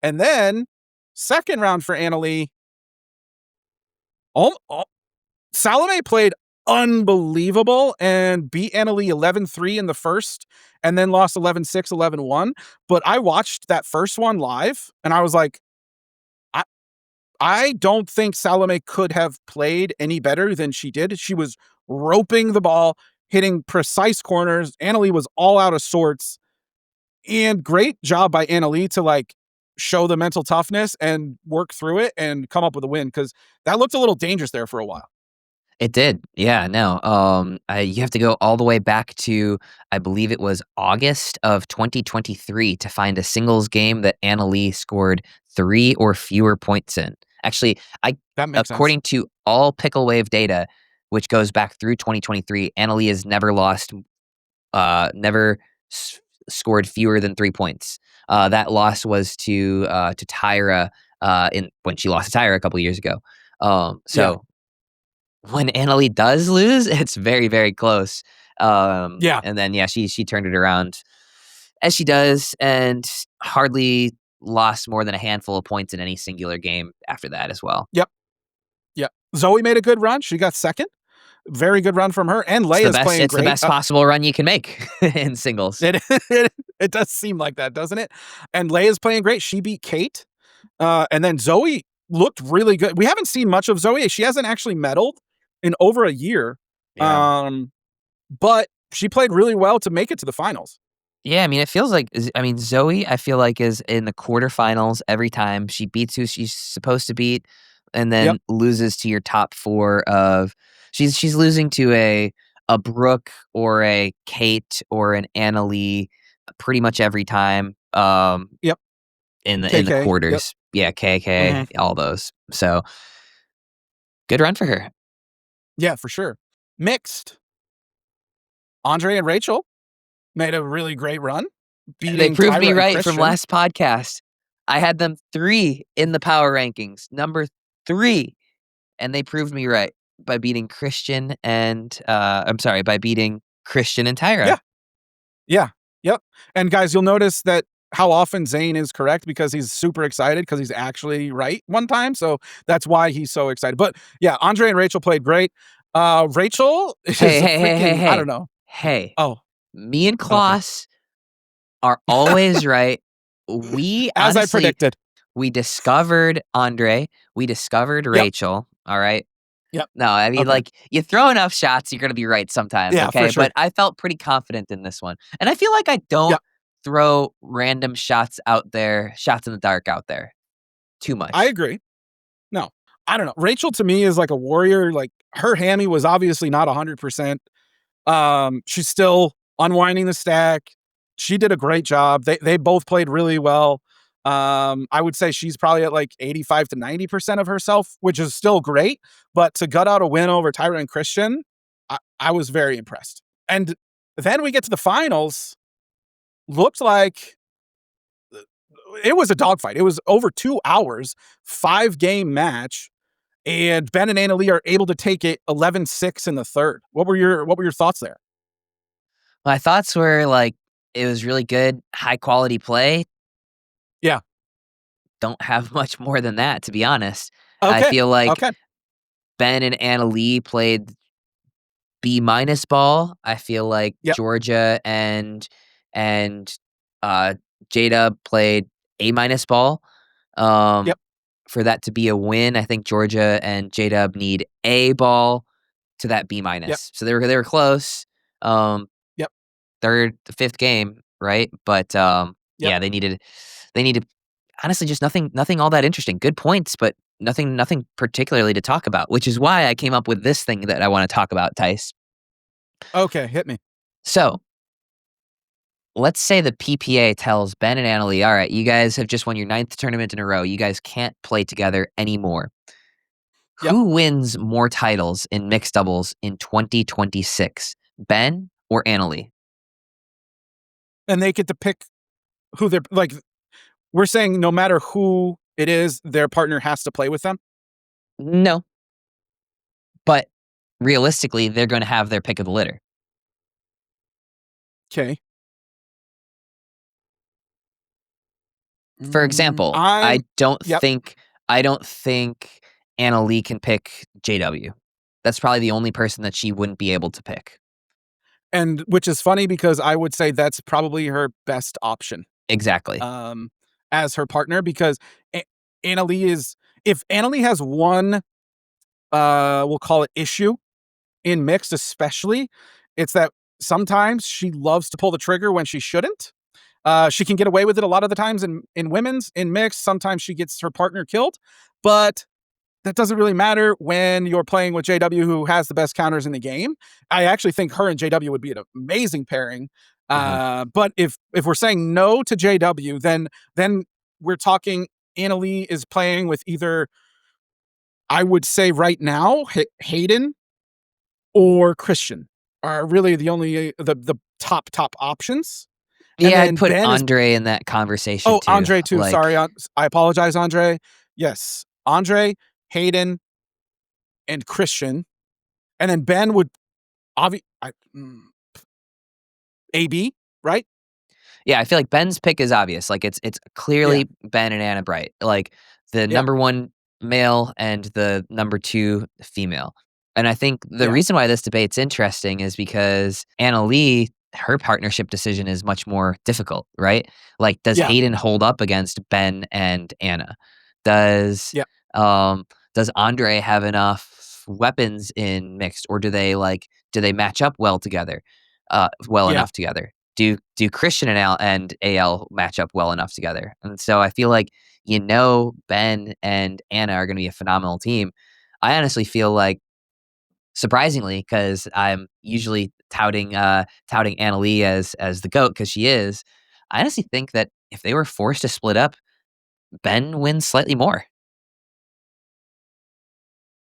And then second round for Anna Lee, Salome played unbelievable and beat Anna Lee 11-3 in the first and then lost 11-6, 11-1. But I watched that first one live and I was like, I don't think Salome could have played any better than she did. She was roping the ball, hitting precise corners. Annalie was all out of sorts. And great job by Annalie to like show the mental toughness and work through it and come up with a win because that looked a little dangerous there for a while. It did. Yeah, no. You have to go all the way back to, I believe it was August of 2023 to find a singles game that Anna Lee scored 3 or fewer points in. Actually, That makes sense. according to all Pickle Wave data, which goes back through 2023, Anna Lee has never lost, never scored fewer than 3 points. That loss was to Tyra in when she lost to Tyra a couple years ago. Yeah. So when Annalie does lose, it's very, very close. Yeah. And then, yeah, she turned it around as she does and hardly lost more than a handful of points in any singular game after that as well. Yep. Yep. Zoe made a good run. She got second. Very good run from her. And It's the Leia's best playing it's the great. best possible run you can make in singles. It does seem like that, doesn't it? And Leia's playing great. She beat Kate. And then Zoe looked really good. We haven't seen much of Zoe. She hasn't actually medaled in over a year. Yeah. But she played really well to make it to the finals. Yeah, I mean, it feels like Zoe, I feel like, is in the quarterfinals every time. She beats who she's supposed to beat and Yep. then loses to your top 4 of she's losing to a Brooke or a Kate or an Annalie pretty much every time, Yep. in the KK. Yep. quarters. Yeah, KK, Hmm. all those. So, good run for her. Yeah, for sure. Mixed. Andre and Rachel made a really great run, They beating proved me Tyra and right from Christian. last podcast. I had them 3 in the power rankings, number 3. And they proved me right by beating Christian and by beating Christian and Tyra. Yeah. Yeah. Yep. And guys, you'll notice that how often Zane is correct because he's super excited because he's actually right one time. So that's why he's so excited. But yeah, Andre and Rachel played great. Rachel is Hey, a hey, hey, hey, freaking, I hey. don't know. Hey. Oh, Me and okay. Klaus are always right. We As I honestly, predicted. we discovered Andre. We discovered Yep. Rachel. All right. Yep. No, I mean, Okay. like, you throw enough shots, you're going to be right sometimes. Yeah, Okay. for sure. But I felt pretty confident in this one. And I feel like I don't Yep. throw random shots out there, shots in the dark out there too much. I agree. No, I don't know. Rachel to me is like a warrior. Like her hammy was obviously not 100%. She's still unwinding the stack. She did a great job. They both played really well. I would say she's probably at like 85 to 90% of herself, which is still great. But to gut out a win over Tyra and Christian, I was very impressed. And then we get to the finals. Looked like it was a dogfight. It was over 2 hours, 5-game match. And Ben and Annalie are able to take it 11-6 in the third. What were your thoughts there? My thoughts were like, it was really good, high quality play. Yeah. Don't have much more than that, to be honest. I Okay. feel like Okay. Ben and Annalie played B minus ball. I feel like Yep. Georgia and J-Dub played A minus ball. Yep. For that to be a win, I think Georgia and J-Dub need A ball to that B Yep. minus. So they were close. Yep. Third, fifth game, right? But Yep. yeah, they needed honestly just nothing all that interesting. Good points, but nothing particularly to talk about, which is why I came up with this thing that I want to talk about, Tice. Okay, hit me. So let's say the PPA tells Ben and Annalie, all right, you guys have just won your 9th tournament in a row. You guys can't play together anymore. Yep. Who wins more titles in mixed doubles in 2026? Ben or Annalie? And they get to pick who they're like. We're saying no matter who it is, their partner has to play with them. No. But realistically, they're going to have their pick of the litter. Okay. For example, I don't Yep. think Annalie can pick JW. That's probably the only person that she wouldn't be able to pick. And which is funny because I would say that's probably her best option. Exactly. As her partner, because Annalie is, if Annalie has one, we'll call it issue in mixed, especially, it's that sometimes she loves to pull the trigger when she shouldn't. She can get away with it a lot of the times in women's. In mixed, sometimes she gets her partner killed, but that doesn't really matter when you're playing with JW, who has the best counters in the game. I actually think her and JW would be an amazing pairing. But if we're saying no to JW, then we're talking Annalie is playing with either, I would say right now, Hayden or Christian are really the only the top options. And Yeah, I'd then put Ben is, Andre in that conversation oh, too. Andre too. Like, Sorry, I apologize, Andre. Yes, Andre, Hayden, and Christian, and then Ben would AB, right? yeah, I feel like Ben's pick is obvious. Like it's clearly Yeah. Ben and Anna Bright. Like the Yeah. number 1 male and the number 2 female. And I think the Yeah. reason why this debate's interesting is because Annalie, her partnership decision is much more difficult, right? Like, does Yeah. Hayden hold up against Ben and Anna? Does Yeah. does Andre have enough weapons in mixed, or do they match up well together? Well Yeah. enough together? Do Christian and AL match up well enough together? And so I feel like, Ben and Anna are going to be a phenomenal team. I honestly feel like, surprisingly, because I'm usually touting Annalie as the GOAT because she is, I honestly think that if they were forced to split up, Ben wins slightly more.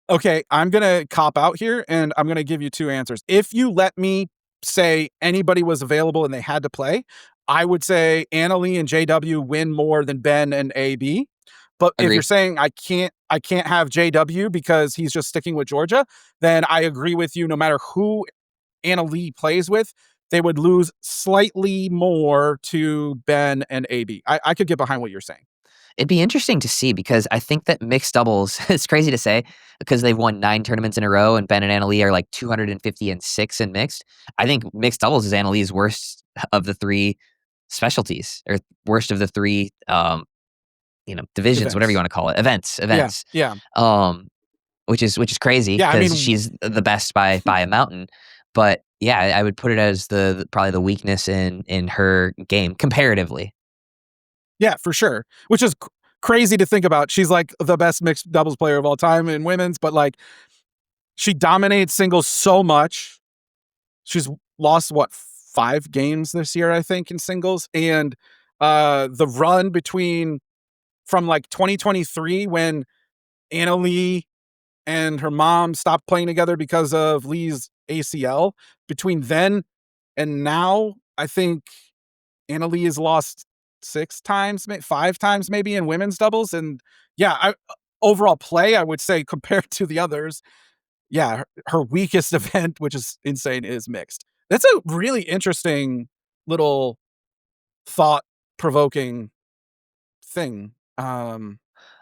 Okay, I'm gonna cop out here, and I'm gonna give you 2 answers. If you let me say anybody was available and they had to play, I would say Annalie and JW win more than Ben and AB. But if you're Agree. saying I can't have JW because he's just sticking with Georgia, then I agree with you no matter who Anna Leigh plays with, they would lose slightly more to Ben and AB. I could get behind what you're saying. It'd be interesting to see because I think that mixed doubles, it's crazy to say because they've won 9 tournaments in a row and Ben and Anna Leigh are like 250-6 in mixed. I think mixed doubles is Anna Leigh's worst of the 3 specialties or worst of the 3 divisions, whatever you Events. want to call it. Events. Yeah. Which is crazy Yeah, I because mean, she's the best by a mountain. But yeah, I would put it as probably the weakness in her game comparatively. yeah, for sure. Which is crazy to think about. She's like the best mixed doubles player of all time in women's, but like she dominates singles so much. She's lost 5 games this year, I think, in singles. And the run from like 2023 when Anna Leigh and her mom stopped playing together because of Leigh's ACL, between then and now, I think Anna Leigh has lost 6 times, 5 times maybe in women's doubles. And yeah, overall play, I would say compared to the others, yeah, her weakest event, which is insane, is mixed. That's a really interesting little thought-provoking thing.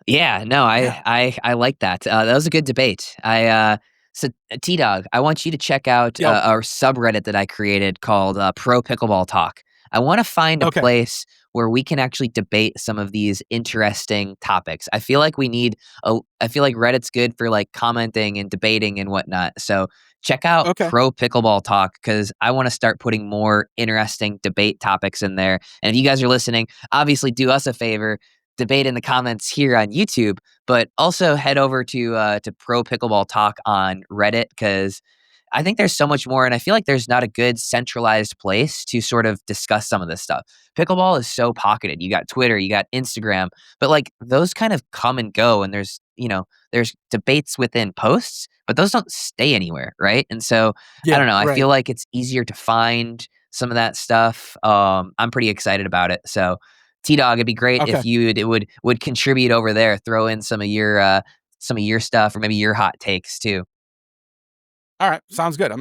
Yeah, no, Yeah. I like that. That was a good debate. So T-Dog, I want you to check out Yo. a subreddit that I created called Pro Pickleball Talk. I want to find a Okay. place where we can actually debate some of these interesting topics. I feel like I feel like Reddit's good for like commenting and debating and whatnot. So check out Okay. Pro Pickleball Talk because I want to start putting more interesting debate topics in there. And if you guys are listening, obviously do us a favor, debate in the comments here on YouTube, but also head over to Pro Pickleball Talk on Reddit because I think there's so much more, and I feel like there's not a good centralized place to sort of discuss some of this stuff. Pickleball is so pocketed. You got Twitter, you got Instagram, but like those kind of come and go, and there's debates within posts, but those don't stay anywhere, right? And so I Yeah, don't know. I right. feel like it's easier to find some of that stuff. I'm pretty excited about it. So T-Dog, it'd be great Okay. if you would contribute over there, throw in some of your stuff or maybe your hot takes too. All right, sounds good.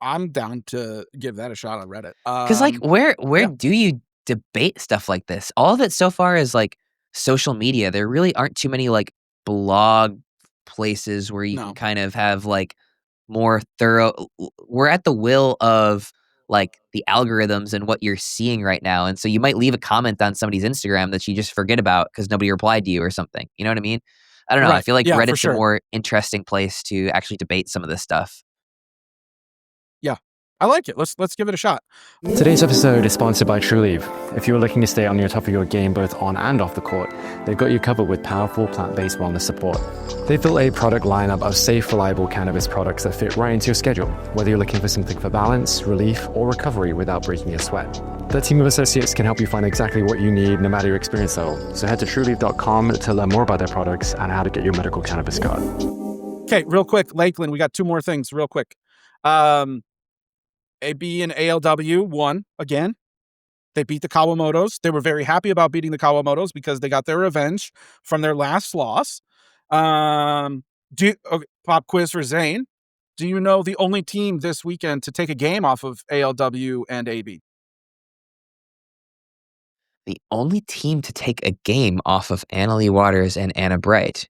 I'm down to give that a shot on Reddit. Because like where Yeah. do you debate stuff like this? All of it so far is like social media. There really aren't too many like blog places where you can No. kind of have like more thorough. We're at the will of like the algorithms and what you're seeing right now, and so you might leave a comment on somebody's Instagram that you just forget about because nobody replied to you or something. You know what I mean? I don't know. I Right. feel like Yeah, for Reddit's a sure. more interesting place to actually debate some of this stuff. Yeah. I like it. Let's give it a shot. Today's episode is sponsored by TrueLeaf. If you're looking to stay on your top of your game both on and off the court, they've got you covered with powerful plant-based wellness support. They've built a product lineup of safe, reliable cannabis products that fit right into your schedule, whether you're looking for something for balance, relief, or recovery without breaking a sweat. Their team of associates can help you find exactly what you need no matter your experience level. So head to trueleaf.com to learn more about their products and how to get your medical cannabis card. Okay, real quick, Lakeland, we got 2 more things real quick. AB and ALW won again. They beat the Kawamotos. They were very happy about beating the Kawamotos because they got their revenge from their last loss. Okay, pop quiz for Zane. Do you know the only team this weekend to take a game off of ALW and AB? The only team to take a game off of Annalie Waters and Anna Bright.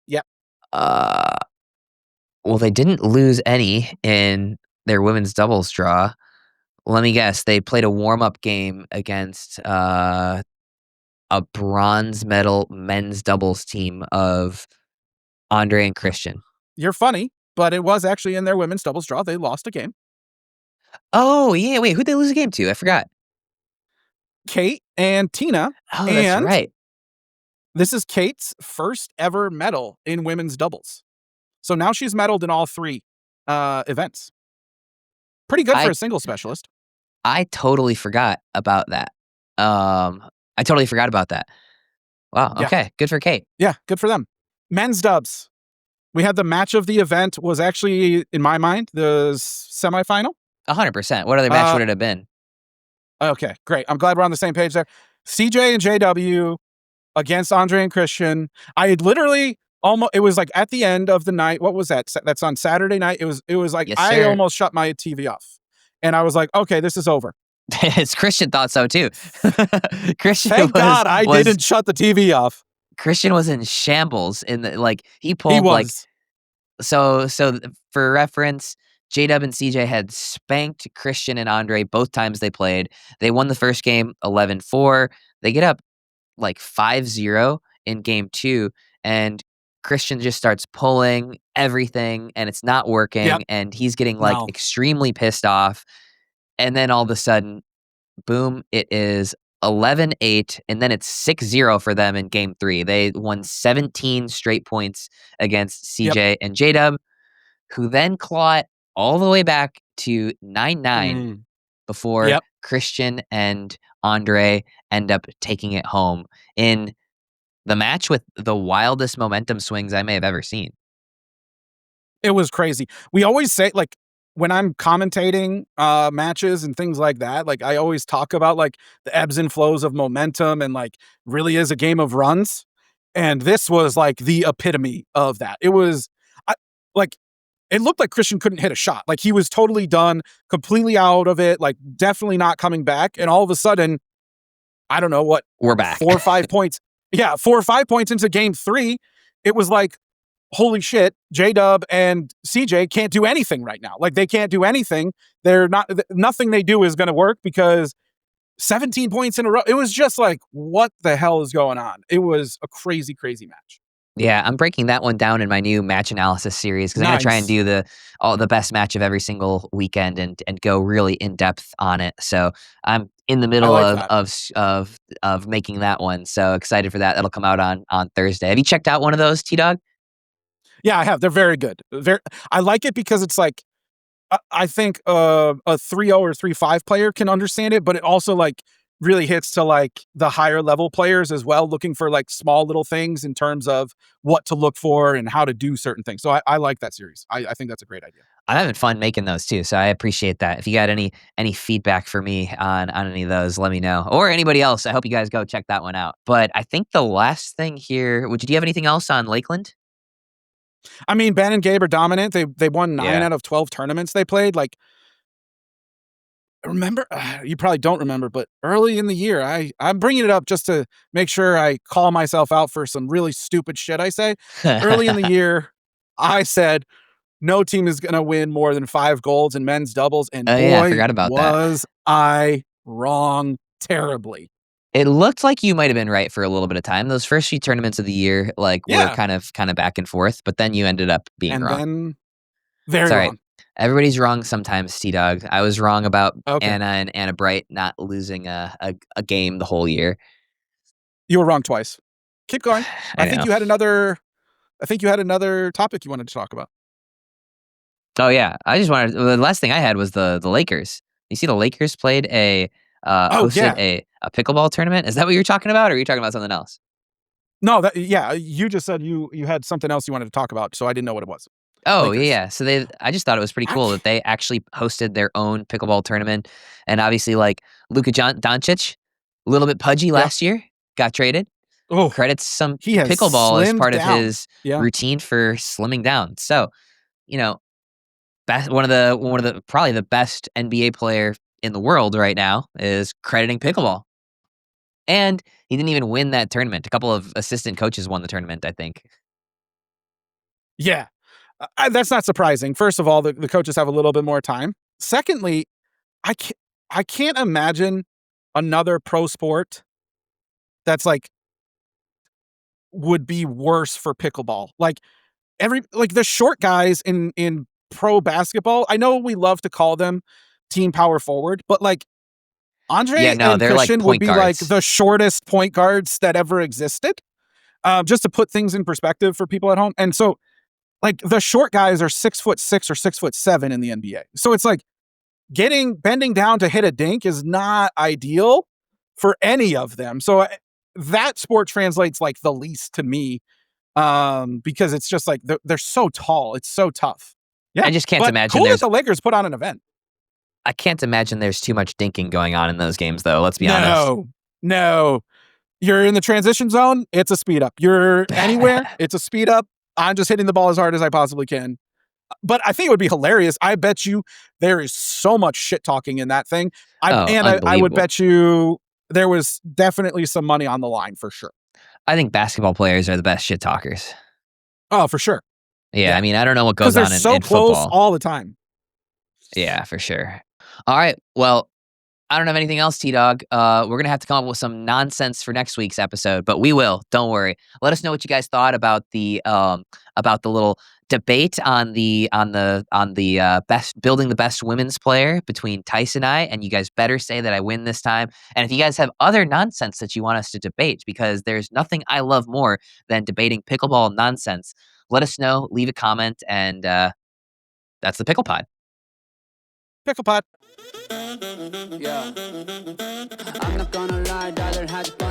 Yep. Well, they didn't lose any in their women's doubles draw. Let me guess. They played a warm-up game against a bronze medal men's doubles team of Andre and Christian. You're funny, but it was actually in their women's doubles draw. They lost a game. Oh, yeah. Wait, who'd they lose a game to? I forgot. Kate and Tina. Oh, that's And right. this is Kate's first ever medal in women's doubles. So now she's medaled in all 3 events. Pretty good for a single specialist. I totally forgot about that. I totally forgot about that. Wow. Yeah. Okay. Good for Kate. Yeah, good for them. Men's dubs. We had the match of the event was actually, in my mind, the semifinal. 100%. What other match would it have been? Okay, great. I'm glad we're on the same page there. CJ and JW against Andre and Christian. I had literally almost, it was like at the end of the night. What was that? That's on Saturday night. It was like, Yes, I sir. almost shut my TV off. And I was like, okay, this is over. Christian thought so too. Christian Thank God I was didn't shut the TV off. Christian was in shambles in the he He pulled was. so for reference, J-Dub and CJ had spanked Christian and Andre both times they played. They won the first game 11-4. They get up 5-0 in game 2, and Christian just starts pulling everything and it's not working, Yep. and he's getting No. extremely pissed off. And then all of a sudden, boom, it is 11-8, and then it's 6-0 for them in game 3. They won 17 straight points against CJ and J-Dub, who then claw it all the way back to 9-9 before Christian and Andre end up taking it home in the match with the wildest momentum swings I may have ever seen. It was crazy. We always say, when I'm commentating matches and things like that, I always talk about the ebbs and flows of momentum, and really is a game of runs. And this was the epitome of that. It was it looked like Christian couldn't hit a shot. He was totally done, completely out of it, definitely not coming back. And all of a sudden, I don't know what, we're back 4 or 5 points. Yeah, 4 or 5 points into game 3. It was holy shit, J-Dub and CJ can't do anything right now. They can't do anything. Nothing they do is going to work because 17 points in a row. It was just what the hell is going on? It was a crazy, crazy match. Yeah, I'm breaking that one down in my new match analysis series because I'm going to try and do the best match of every single weekend and go really in depth on it. So I'm in the middle of making that one. So excited for that. That'll come out on Thursday. Have you checked out one of those, T-Dog? Yeah, I have. They're very good. I like it because it's I think a 3-0 or 3-5 player can understand it, but it also really hits to the higher level players as well, looking for small little things in terms of what to look for and how to do certain things. So I like that series. I think that's a great idea. I'm having fun making those too, so I appreciate that. If you got any feedback for me on any of those, let me know. Or anybody else, I hope you guys go check that one out. But I think the last thing here, do you have anything else on Lakeland? I mean, Ben and Gabe are dominant. They won 9 out of 12 tournaments they played. Remember, you probably don't remember, but early in the year, I'm bringing it up just to make sure I call myself out for some really stupid shit I say. Early in the year, I said no team is going to win more than 5 golds in men's doubles, and boy, I forgot about was I wrong terribly. It looked like you might have been right for a little bit of time. Those first few tournaments of the year, were kind of back and forth, but then you ended up being wrong. Then very wrong. Right. Everybody's wrong sometimes, T-Dog. I was wrong about Anna and Anna Bright not losing a game the whole year. You were wrong twice. Keep going. I think you had another topic you wanted to talk about. Oh yeah, the last thing I had was the Lakers. You see, the Lakers played hosted a pickleball tournament. Is that what you're talking about, or are you talking about something else? No, you just said you had something else you wanted to talk about, so I didn't know what it was. Oh, Lakers. yeah. So I just thought it was pretty cool that they actually hosted their own pickleball tournament. And obviously, Luka Doncic, a little bit pudgy last year, got traded. Oh, credits some pickleball as part of his routine for slimming down. So, one of the probably the best NBA player in the world right now is crediting pickleball. And he didn't even win that tournament. A couple of assistant coaches won the tournament, I think. Yeah. That's not surprising. First of all, the coaches have a little bit more time. Secondly, I can't imagine another pro sport that's would be worse for pickleball. The short guys in pro basketball, I know we love to call them team power forward, but Andre and Christian would be the shortest point guards that ever existed. Just to put things in perspective for people at home. And so the short guys are 6'6" or 6'7" in the NBA. So it's bending down to hit a dink is not ideal for any of them. So that sport translates the least to me, because it's just they're so tall. It's so tough. Yeah, I just can't imagine. Cool that the Lakers put on an event. I can't imagine there's too much dinking going on in those games, though. Let's be honest. No. You're in the transition zone, it's a speed up. You're anywhere, it's a speed up. I'm just hitting the ball as hard as I possibly can. But I think it would be hilarious. I bet you there is so much shit talking in that thing. I would Unbelievable. bet you there was definitely some money on the line for sure. I think basketball players are the best shit talkers. Oh, for sure. Yeah, I mean, I don't know what Because goes they're on so in close football. all the time. Yeah, for sure. All right. Well, I don't have anything else, T-Dog. We're going to have to come up with some nonsense for next week's episode, but we will. Don't worry. Let us know what you guys thought about the little debate on the best building the best women's player between Tice and I, and you guys better say that I win this time. And if you guys have other nonsense that you want us to debate, because there's nothing I love more than debating pickleball nonsense, let us know, leave a comment, and that's the PicklePod. PicklePod. Yeah. I'm not gonna lie, rather had fun.